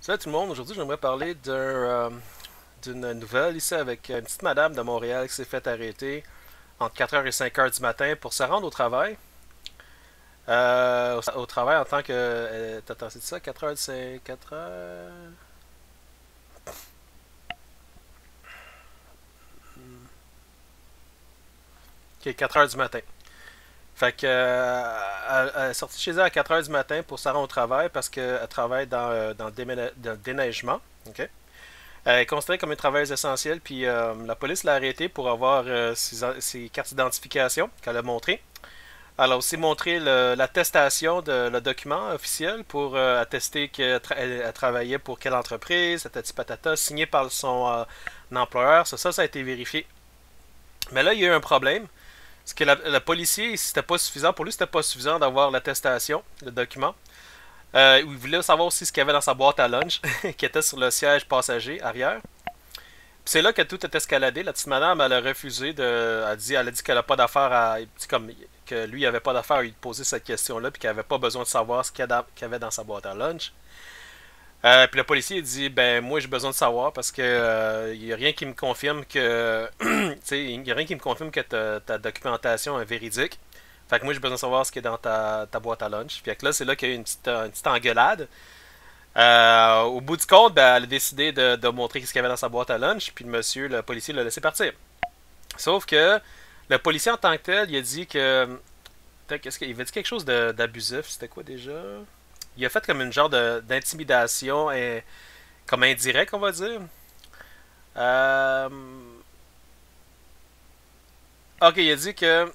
Salut tout le monde, aujourd'hui j'aimerais parler d'une nouvelle ici avec une petite madame de Montréal qui s'est fait arrêter entre 4h et 5h du matin pour se rendre au travail. Au travail en tant que... attends, c'est ça? 4h, 4h... Ok, 4h du matin. Fait que, elle est sortie chez elle à 4h du matin pour se rendre au travail parce qu'elle travaille dans le déneigement. Ok? Elle est considérée comme une travailleuse essentielle, puis la police l'a arrêtée pour avoir ses cartes d'identification qu'elle a montrées. Elle a aussi montré l'attestation, le document officiel pour attester qu'elle elle travaillait pour quelle entreprise, patati patata, signé par son employeur. Ça a été vérifié. Mais là, il y a eu un problème. Parce que le policier, c'était pas suffisant. Pour lui, c'était pas suffisant d'avoir l'attestation, le document. Il voulait savoir aussi ce qu'il y avait dans sa boîte à lunch, qui était sur le siège passager arrière. C'est là que tout est escaladé. La petite madame, elle a refusé de. Elle a dit qu'elle n'a pas d'affaire à. Comme que lui, il avait pas d'affaire à lui poser cette question-là, puis qu'il n'avait pas besoin de savoir ce qu'il y avait dans sa boîte à lunch. Puis le policier dit ben moi j'ai besoin de savoir parce que il y a rien qui me confirme que il y a rien qui me confirme que ta documentation est véridique. Fait que moi j'ai besoin de savoir ce qui est dans ta boîte à lunch. Puis là c'est là qu'il y a eu une petite engueulade. Au bout du compte, ben, elle a décidé de montrer ce qu'il y avait dans sa boîte à lunch, puis le policier l'a laissé partir. Sauf que le policier en tant que tel, il a dit que. Qu'est-ce qu'il avait dit quelque chose d'abusif. C'était quoi déjà? Il a fait comme une genre d'intimidation comme indirect, on va dire. Euh, ok, il a dit que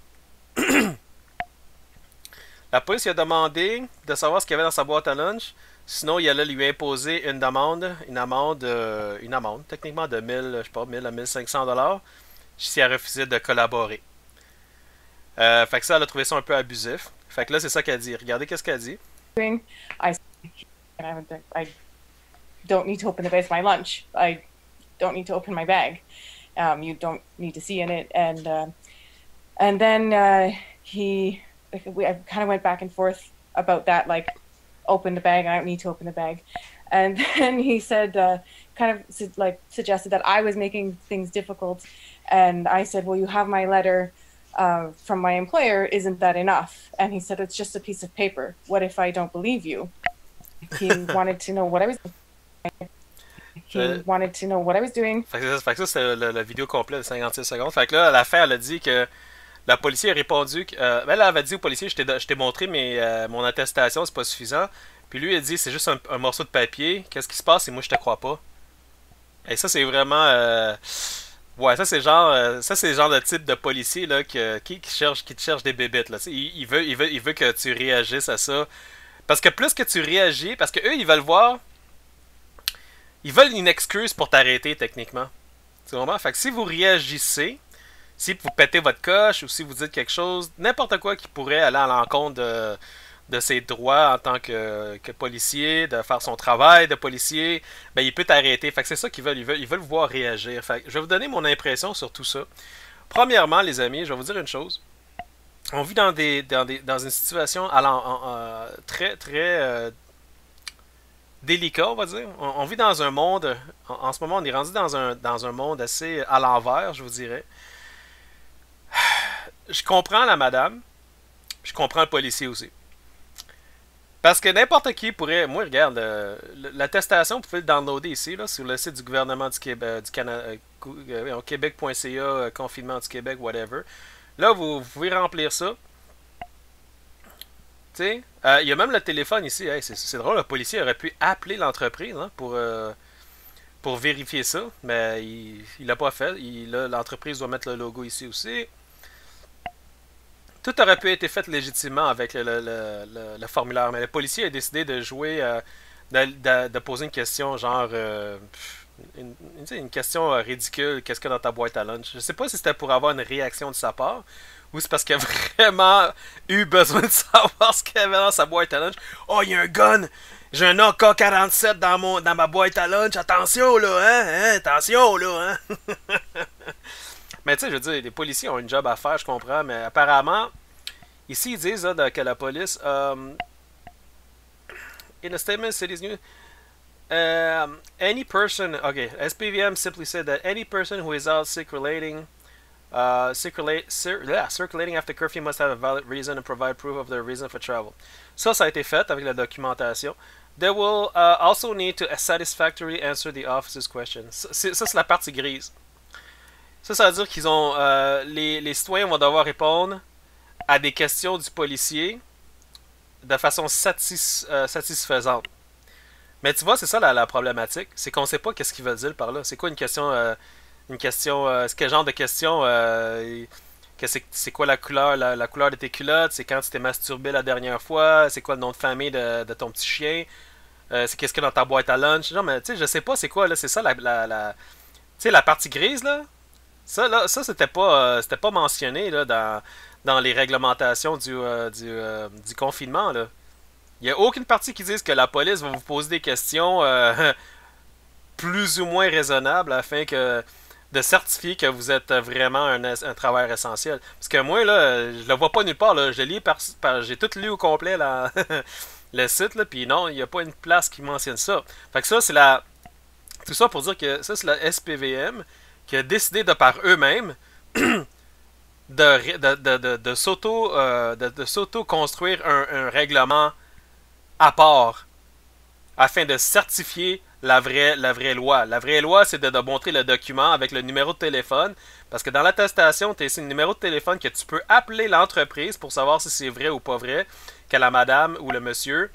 la police lui a demandé de savoir ce qu'il y avait dans sa boîte à lunch. Sinon, il allait lui imposer une amende, techniquement de 1000, je sais pas, 1000 à 1500 dollars, si elle refusait de collaborer. Fait que ça, elle a trouvé ça un peu abusif. Fait que là, c'est ça qu'elle dit. Regardez qu'est-ce qu'elle dit. Doing. I don't need to open the bag of my lunch. I don't need to open my bag. You don't need to see in it. And then we kind of went back and forth about that, like open the bag. I don't need to open the bag. And then he said, kind of like suggested that I was making things difficult. And I said, well, you have my letter from my employer. Isn't that enough? And he said, it's just a piece of paper. What if I don't believe you? He wanted to know what I was Euh, he wanted to know what I was doing. fait que ça c'était la vidéo complète de 56 secondes. Fait que là, à la fin, elle a dit que la policier a répondu que. Elle avait dit au policier je t'ai montré mon attestation, c'est pas suffisant. Puis lui, il a dit c'est juste un morceau de papier. Qu'est-ce qui se passe et moi, je te crois pas. Et ça, c'est vraiment. Ouais, ça c'est le genre de type de policier là qui te cherche des bébites là. Il veut que tu réagisses à ça. Parce que plus que tu réagis, parce que eux ils veulent voir, ils veulent une excuse pour t'arrêter techniquement. Tu comprends? Fait que si vous réagissez, si vous pétez votre coche ou si vous dites quelque chose, n'importe quoi qui pourrait aller à l'encontre de ses droits en tant que policier, de faire son travail de policier, ben il peut t'arrêter. Fait que c'est ça qu'ils veulent. Ils veulent vous voir réagir. Fait que je vais vous donner mon impression sur tout ça. Premièrement, les amis, je vais vous dire une chose. On vit dans une situation très, très délicat, on va dire. On vit dans un monde, en ce moment, on est rendu dans un monde assez à l'envers, je vous dirais. Je comprends la madame, je comprends le policier aussi. Parce que n'importe qui pourrait. Moi, regarde, l'attestation, vous pouvez le downloader ici, là, sur le site du gouvernement du Québec, du Canada, québec.ca, confinement du Québec, whatever. Là, vous pouvez remplir ça. Tu sais, il y a même le téléphone ici. Hey, c'est drôle, le policier aurait pu appeler l'entreprise hein, pour vérifier ça, mais il l'a pas fait. L'entreprise doit mettre le logo ici aussi. Tout aurait pu être fait légitimement avec le formulaire, mais le policier a décidé de jouer, de poser une question genre une question ridicule, qu'est-ce qu'il y a dans ta boîte à lunch? Je sais pas si c'était pour avoir une réaction de sa part ou c'est parce qu'il a vraiment eu besoin de savoir ce qu'il y avait dans sa boîte à lunch. Oh, il y a un gun! J'ai un AK-47 dans ma boîte à lunch, attention là, hein? Attention là, hein? Mais tu sais, je veux dire, les policiers ont une job à faire, je comprends, mais apparemment, ici ils disent là, que la police, in a statement, city's news, Any person, okay, SPVM simply said that any person who is out sick relating, circulating after curfew must have a valid reason and provide proof of their reason for travel. Ça a été fait avec la documentation. They will also need to satisfactorily answer the officer's question. Ça, c'est la partie grise. Ça veut dire qu'ils ont, les citoyens vont devoir répondre à des questions du policier de façon satisfaisante. Mais tu vois, c'est ça la problématique, c'est qu'on sait pas qu'est-ce qu'ils veulent dire par là. C'est quoi une question, c'est quel genre de question, c'est quoi la couleur de tes culottes, c'est quand tu t'es masturbé la dernière fois, c'est quoi le nom de famille de ton petit chien, c'est qu'est-ce qu'il y a dans ta boîte à lunch. Genre, mais tu sais, je sais pas c'est quoi là, c'est ça tu sais, la partie grise là. Ça c'était pas mentionné là dans les réglementations du confinement là. Il n'y a aucune partie qui dise que la police va vous poser des questions plus ou moins raisonnables afin que de certifier que vous êtes vraiment un travailleur essentiel. Parce que moi, là, je le vois pas nulle part. Là. Je lis j'ai tout lu au complet là, le site, là, puis non, il n'y a pas une place qui mentionne ça. Fait que ça, c'est la. Tout ça pour dire que ça, c'est la SPVM qui a décidé de par eux-mêmes de s'auto-construire un règlement à part afin de certifier la vraie loi. La vraie loi, c'est de montrer le document avec le numéro de téléphone. Parce que dans l'attestation, tu as ici le numéro de téléphone que tu peux appeler l'entreprise pour savoir si c'est vrai ou pas vrai que la madame ou le monsieur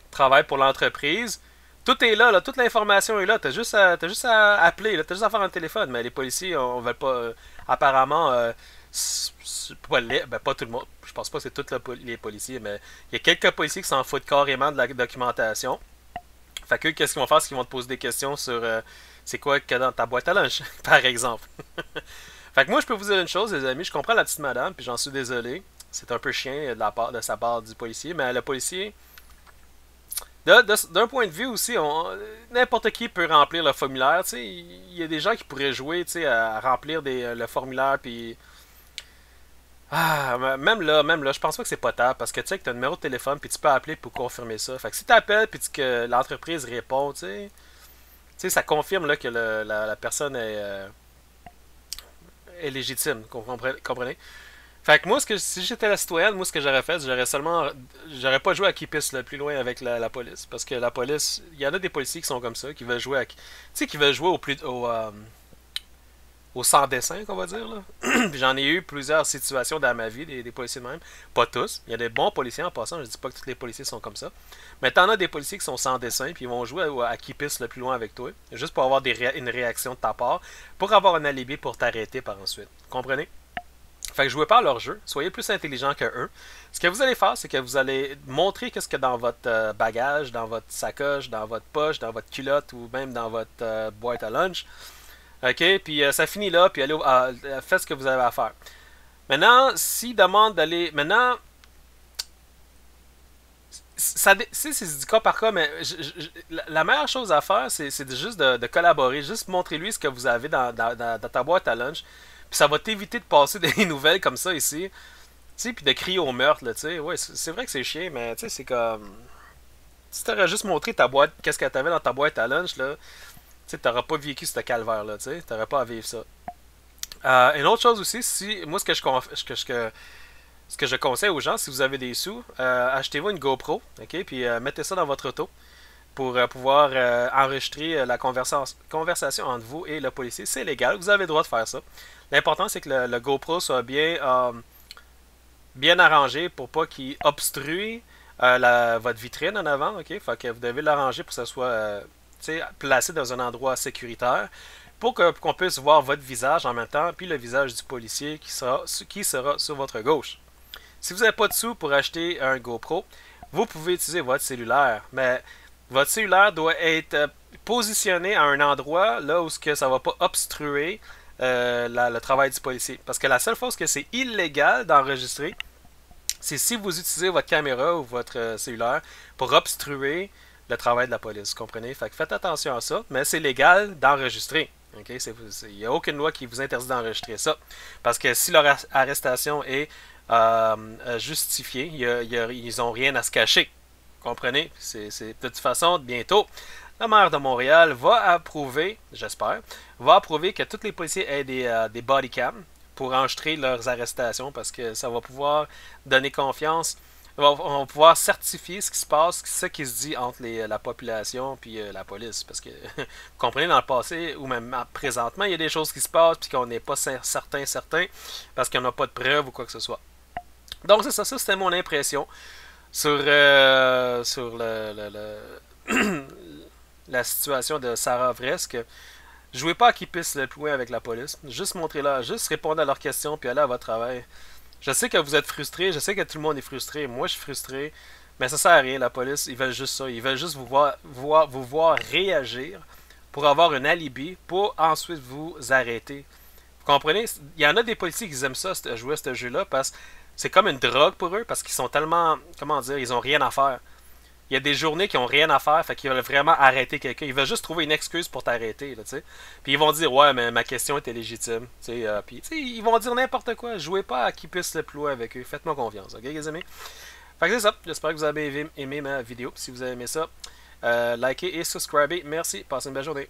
travaille pour l'entreprise. Tout est là, toute l'information est là. T'as juste à appeler, t'as juste à faire un téléphone. Mais les policiers, on veut pas. Apparemment, pas tout le monde. Je pense pas que c'est tous les policiers, mais il y a quelques policiers qui s'en foutent carrément de la documentation. Fait que qu'est-ce qu'ils vont faire? C'est qu'ils vont te poser des questions sur c'est quoi qu'il y a dans ta boîte à lunch, par exemple. Fait que moi, je peux vous dire une chose, les amis, je comprends la petite madame, puis j'en suis désolé. C'est un peu chien de sa part du policier, mais le policier, d'un point de vue aussi, n'importe qui peut remplir le formulaire. Il y a des gens qui pourraient jouer à remplir le formulaire, puis même là, je pense pas que c'est potable parce que tu sais que t'as un numéro de téléphone puis tu peux appeler pour confirmer ça. Fait que si t'appelles puis que l'entreprise répond, tu sais, ça confirme là que la personne est légitime, comprenez? Fait que moi, si j'étais la citoyenne, moi ce que j'aurais fait, j'aurais pas joué à qui pisse le plus loin avec la police, parce que la police, il y en a des policiers qui sont comme ça, qui veulent jouer tu sais, qui veulent jouer au sans dessin, qu'on va dire. Là. Puis j'en ai eu plusieurs situations dans ma vie, des policiers de même. Pas tous. Il y a des bons policiers en passant. Je dis pas que tous les policiers sont comme ça. Mais t'en as des policiers qui sont sans dessin, puis ils vont jouer à qui pisse le plus loin avec toi. Juste pour avoir une réaction de ta part. Pour avoir un alibi pour t'arrêter par ensuite. Comprenez? Fait que jouez pas à leur jeu. Soyez plus intelligents que eux. Ce que vous allez faire, c'est que vous allez montrer qu'est-ce que dans votre bagage, dans votre sacoche, dans votre poche, dans votre culotte ou même dans votre boîte à lunch. OK, puis ça finit là, puis allez faites ce que vous avez à faire. Maintenant, s'il demande d'aller... Maintenant, c'est du cas par cas, mais la meilleure chose à faire, c'est juste de collaborer, juste montrer lui ce que vous avez dans ta boîte à lunch, puis ça va t'éviter de passer des nouvelles comme ça ici, tu sais, puis de crier au meurtre, là, tu sais. Ouais, c'est vrai que c'est chiant, mais tu sais, c'est comme... Si t'aurais juste montré ta boîte, qu'est-ce que t'avais dans ta boîte à lunch, là... Tu n'auras pas vécu ce calvaire-là, tu n'auras pas à vivre ça. Une autre chose aussi, moi ce que je conseille aux gens, si vous avez des sous, achetez-vous une GoPro, ok, puis mettez ça dans votre auto pour pouvoir enregistrer la conversation entre vous et le policier. C'est légal, vous avez le droit de faire ça. L'important c'est que le GoPro soit bien arrangé pour pas qu'il obstrue votre vitrine en avant, ok, fait que vous devez l'arranger pour que ça soit placé dans un endroit sécuritaire pour qu'on puisse voir votre visage en même temps, puis le visage du policier qui sera sur votre gauche. Si vous n'avez pas de sous pour acheter un GoPro, vous pouvez utiliser votre cellulaire, mais votre cellulaire doit être positionné à un endroit là où ça ne va pas obstruer le travail du policier. Parce que la seule fois que c'est illégal d'enregistrer, c'est si vous utilisez votre caméra ou votre cellulaire pour obstruer le travail de la police, vous comprenez? Fait que faites attention à ça, mais c'est légal d'enregistrer. Okay? Il n'y a aucune loi qui vous interdit d'enregistrer ça. Parce que si leur arrestation est justifiée, ils n'ont rien à se cacher. Vous comprenez? De toute façon, bientôt, la maire de Montréal va approuver, j'espère, va approuver que tous les policiers aient des body cams pour enregistrer leurs arrestations parce que ça va pouvoir donner confiance. On va pouvoir certifier ce qui se passe, ce qui se dit entre la population et la police. Parce que, vous comprenez, dans le passé, ou même présentement, il y a des choses qui se passent puis qu'on n'est pas certain parce qu'on n'a pas de preuves ou quoi que ce soit. Donc c'est ça, ça c'était mon impression sur la situation de Sarah Vresk. Jouez pas à qui pisse le plus loin avec la police. Juste montrez-la, juste répondez à leurs questions puis allez à votre travail. Je sais que vous êtes frustrés, je sais que tout le monde est frustré. Moi, je suis frustré. Mais ça sert à rien, la police. Ils veulent juste ça. Ils veulent juste vous voir réagir pour avoir un alibi pour ensuite vous arrêter. Vous comprenez? Il y en a des policiers qui aiment ça, jouer à ce jeu-là, parce que c'est comme une drogue pour eux, parce qu'ils sont tellement, comment dire, ils ont rien à faire. Il y a des journées qui ont rien à faire, fait qu'ils veulent vraiment arrêter quelqu'un. Ils veulent juste trouver une excuse pour t'arrêter, là, tu sais. Puis ils vont dire, ouais, mais ma question était légitime, tu sais. Puis, tu sais, ils vont dire n'importe quoi. Jouez pas à qui puisse le plus loin avec eux. Faites-moi confiance, ok, les amis? Fait que c'est ça. J'espère que vous avez aimé ma vidéo. Si vous avez aimé ça, likez et subscribez. Merci. Passez une belle journée.